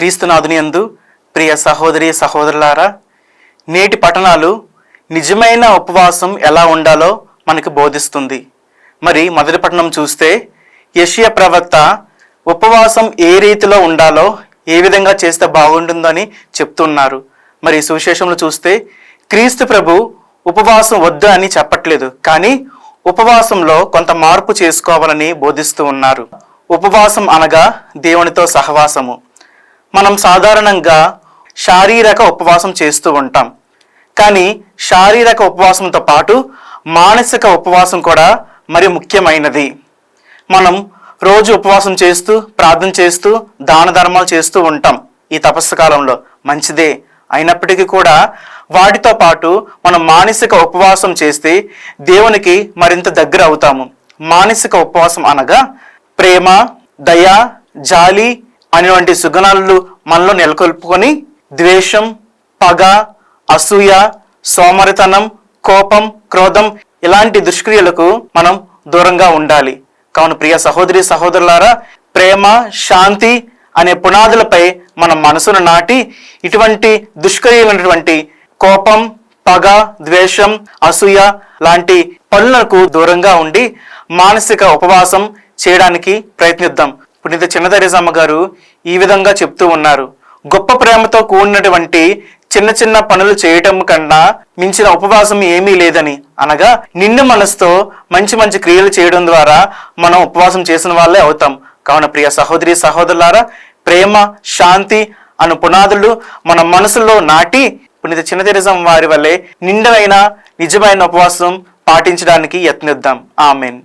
క్రీస్తునాథుని యందు ప్రియ సహోదరి సహోదరులారా, నేటి పఠనాలు నిజమైన ఉపవాసం ఎలా ఉండాలో మనకు బోధిస్తుంది. మరి మొదటి పఠనం చూస్తే యెషయా ప్రవక్త ఉపవాసం ఏ రీతిలో ఉండాలో, ఏ విధంగా చేస్తే బాగుంటుందని చెప్తున్నారు. మరి సువిశేషంలో చూస్తే క్రీస్తు ప్రభు ఉపవాసం వద్దు అని చెప్పట్లేదు, కానీ ఉపవాసంలో కొంత మార్పు చేసుకోవాలని బోధిస్తూ ఉన్నారు. ఉపవాసం అనగా దేవునితో సహవాసము. మనం సాధారణంగా శారీరక ఉపవాసం చేస్తూ ఉంటాం, కానీ శారీరక ఉపవాసంతో పాటు మానసిక ఉపవాసం కూడా మరి ముఖ్యమైనది. మనం రోజు ఉపవాసం చేస్తూ, ప్రార్థన చేస్తూ, దాన ధర్మాలు చేస్తూ ఉంటాం. ఈ తపస్సు కాలంలో మంచిదే. అయినప్పటికీ కూడా వాటితో పాటు మనం మానసిక ఉపవాసం చేస్తే దేవునికి మరింత దగ్గర అవుతాము. మానసిక ఉపవాసం అనగా ప్రేమ, దయ, జాలి అనేటువంటి సుగుణాలు మనలో నెలకొల్పుకొని ద్వేషం, పగ, అసూయ, సోమరితనం, కోపం, క్రోధం ఇలాంటి దుష్క్రియలకు మనం దూరంగా ఉండాలి. కావున ప్రియ సహోదరి సహోదరులారా, ప్రేమ, శాంతి అనే పునాదులపై మన మనసును నాటి ఇటువంటి దుష్క్రియలైనటువంటి కోపం, పగ, ద్వేషం, అసూయ లాంటి పనులకు దూరంగా ఉండి మానసిక ఉపవాసం చేయడానికి ప్రయత్నిద్దాం. పునీత చిన్న తెరేసమ్మ గారు ఈ విధంగా చెప్తూ ఉన్నారు, గొప్ప ప్రేమతో కూడినటువంటి చిన్న చిన్న పనులు చేయటం కన్నా మించిన ఉపవాసం ఏమీ లేదని. అనగా నిండు మనసుతో మంచి మంచి క్రియలు చేయడం ద్వారా మనం ఉపవాసం చేసిన వాళ్ళే అవుతాం. కావున ప్రియ సహోదరి సహోదరులారా, ప్రేమ, శాంతి అను పునాదులు మన మనసులో నాటి పునీత చిన్న తెరేసమ్మ వారి వల్లే నిండైన నిజమైన ఉపవాసం పాటించడానికి యత్నిద్దాం. ఆమెన్.